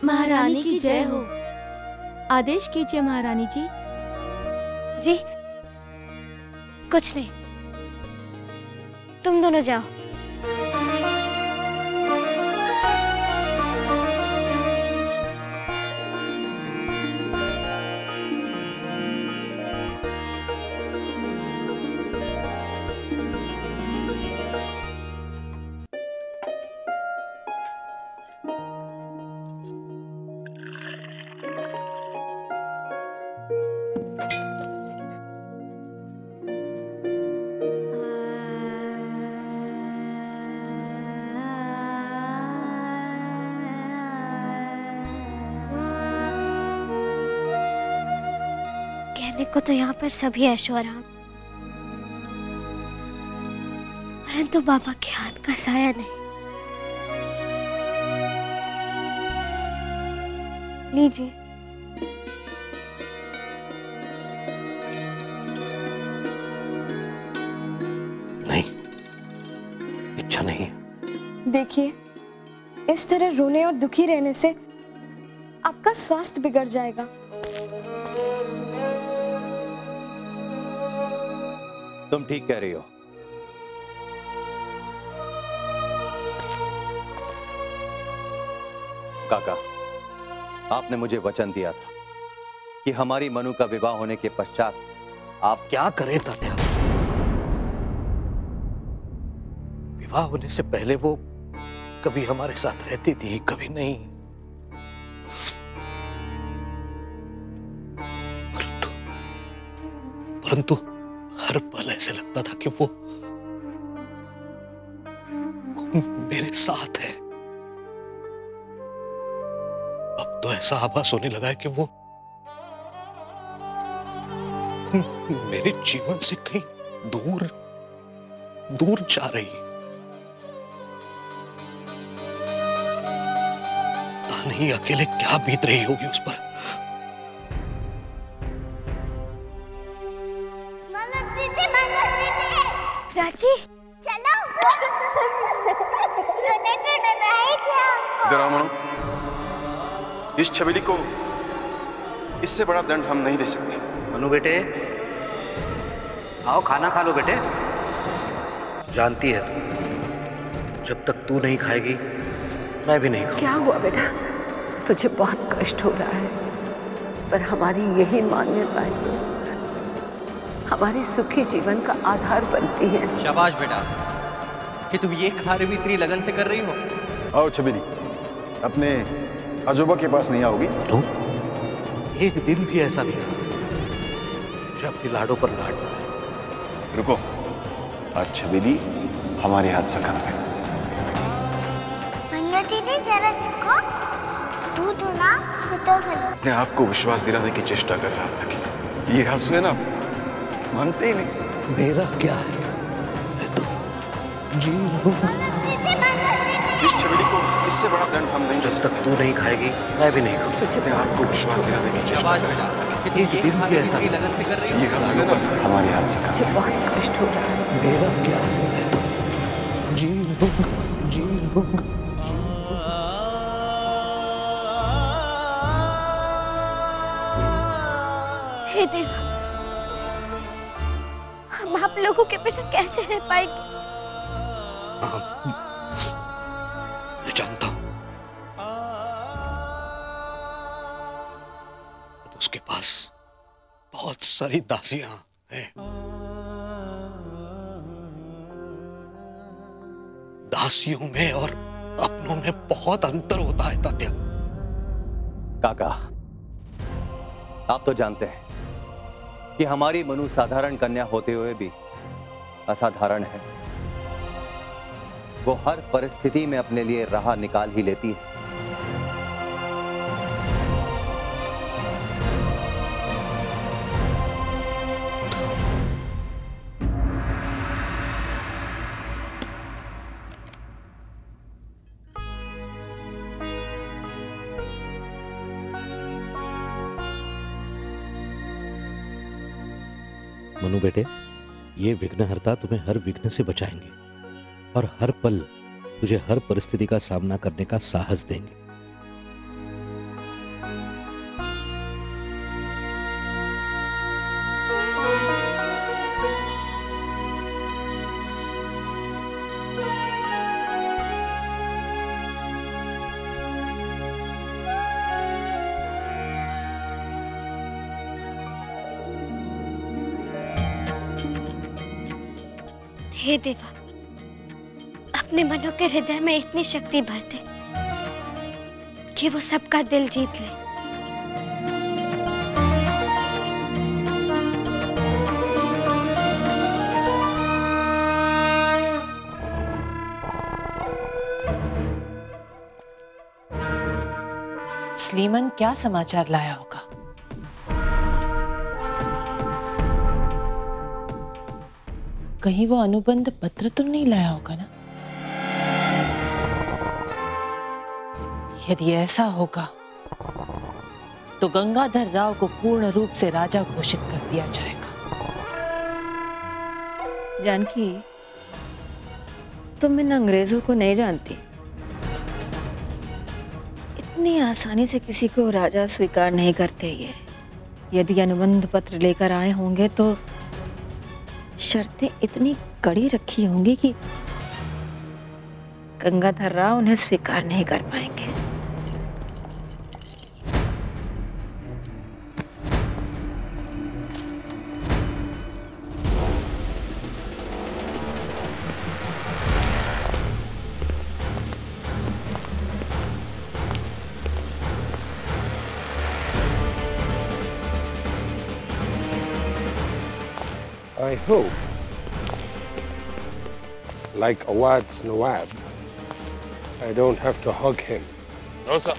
महारानी की जय हो। आदेश कीजिए महारानी जी। जी कुछ नहीं, तुम दोनों जाओ। कहने को तो यहाँ पर सभी ऐशो आराम, परंतु बाबा के हाथ का साया नहीं। लीजिए। नहीं, इच्छा नहीं। देखिए, इस तरह रोने और दुखी रहने से आपका स्वास्थ्य बिगड़ जाएगा। तुम ठीक कह रही हो। काका, आपने मुझे वचन दिया था कि हमारी मनु का विवाह होने के पश्चात आप क्या करें तात्या? विवाह होने से पहले वो कभी हमारे साथ रहती थी, कभी नहीं। परंतु हर पल ऐसे लगता था कि वो मेरे साथ है। अब तो ऐसा आभास होने लगा है कि वो मेरे जीवन से कहीं दूर दूर जा रही है। पता नहीं अकेले क्या बीत रही होगी उस पर। राजी चलो। रामन, इस छबीली को इससे बड़ा दंड हम नहीं दे सकते। मनु बेटे, आओ खाना खा लो बेटे। जानती है तू, जब तक तू नहीं खाएगी मैं भी नहीं खाऊंगा। क्या हुआ बेटा? तुझे बहुत कष्ट हो रहा है, पर हमारी यही मान्यता है, हमारे सुखी जीवन का आधार बनती है। शाबाश बेटा कि तुम ये कार्य भी इतनी लगन से कर रही हो। आओ छबीली, अपने अजूबा के पास नहीं आओगी? मनु, एक दिन भी ऐसा नहीं रहा मुझे अपनी लाडों पर लाड। रुको, आज छबीली हमारे हाथ से खाना है। दीदी जरा चुको, दूध ना तो अपने आप को विश्वास दिलाने की चेष्टा कर रहा था कि ये हंसुए ना मानते ही नहीं। मेरा क्या है, मैं तो जी लूंगा। इस छबीली को इससे बड़ा दंड हम नहीं दे सकते। जब तक तू नहीं खाएगी मैं भी नहीं खाऊंगा। अपने आप को विश्वास दिलाने की चेष्टा। शाबाश बेटा, एक दिन भी ऐसा लगन से कर रही हो। ये हंसुए ना हमारे हाथ से मुझे बहुत कष्ट हो रहा है। मेरा क्या है, मैं तो जी लूंगा, जी लूंगा। हे देवा, हम आप लोगों के बिना कैसे रह पाएंगे? मैं जानता हूं, उसके पास बहुत सारी दासियां हैं। दासियों में और अपनों में बहुत अंतर होता है तात्या। काका, आप तो जानते हैं कि हमारी मनु साधारण कन्या होते हुए भी असाधारण है। वो हर परिस्थिति में अपने लिए राह निकाल ही लेती है। मनु बेटे, ये विघ्नहर्ता तुम्हें हर विघ्न से बचाएंगे और हर पल तुझे हर परिस्थिति का सामना करने का साहस देंगे। हे देवा, अपने मनों के हृदय में इतनी शक्ति भर दे कि वो सबका दिल जीत ले। स्लीमन क्या समाचार लाया होगा? कहीं वो अनुबंध पत्र तो नहीं लाया होगा ना? यदि ऐसा होगा तो गंगाधर राव को पूर्ण रूप से राजा घोषित कर दिया जाएगा। जानकी, तुम इन अंग्रेजों को नहीं जानती। इतनी आसानी से किसी को राजा स्वीकार नहीं करते ये। यदि अनुबंध पत्र लेकर आए होंगे तो शर्तें इतनी कड़ी रखी होंगी कि गंगाधर राव उन्हें स्वीकार नहीं कर पाएंगे। I hope, like Awad's Nawab, I don't have to hug him. No, sir.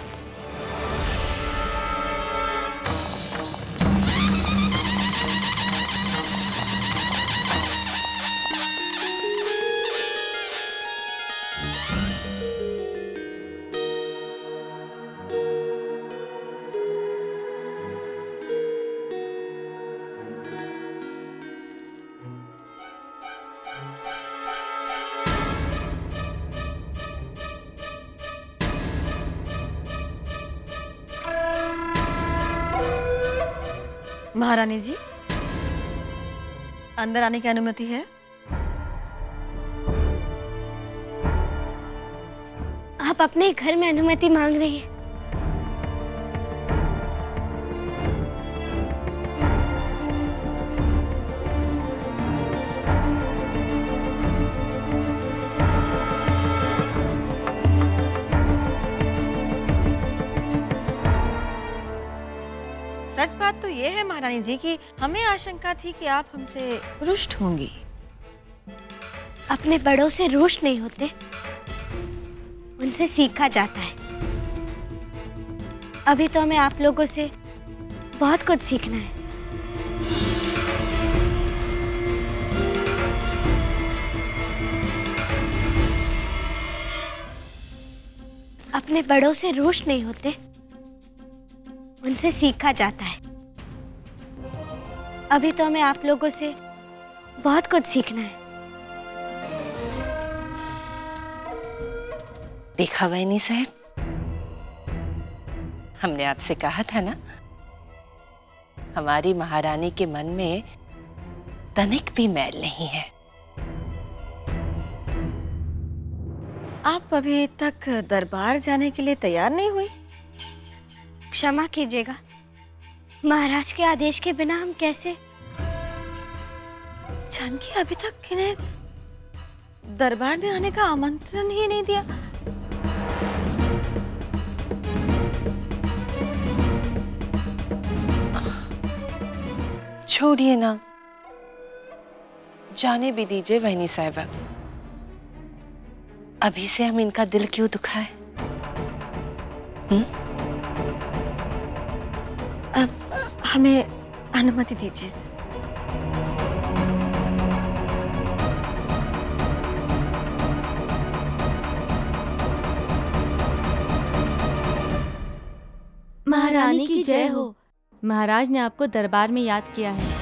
महारानी जी, अंदर आने की अनुमति है? आप अपने घर में अनुमति मांग रही हैं। सच बात तो ये है महारानी जी कि हमें आशंका थी कि आप हमसे रुष्ट होंगी। अपने बड़ों से रुष्ट नहीं होते, उनसे सीखा जाता है। अभी तो हमें आप लोगों से बहुत कुछ सीखना है। अपने बड़ों से रुष्ट नहीं होते, उनसे सीखा जाता है। अभी तो हमें आप लोगों से बहुत कुछ सीखना है। देखा वैनी साहब, हमने आपसे कहा था ना, हमारी महारानी के मन में तनिक भी मैल नहीं है। आप अभी तक दरबार जाने के लिए तैयार नहीं हुई? क्षमा कीजिएगा, महाराज के आदेश के बिना हम कैसे? जानकी अभी तक इन्हें दरबार में आने का आमंत्रण ही नहीं दिया। छोड़िए ना, जाने भी दीजिए वहनी साहिबा। अभी से हम इनका दिल क्यों दुखाए? अब हमें अनुमति दीजिए। महारानी की जय हो। महाराज ने आपको दरबार में याद किया है।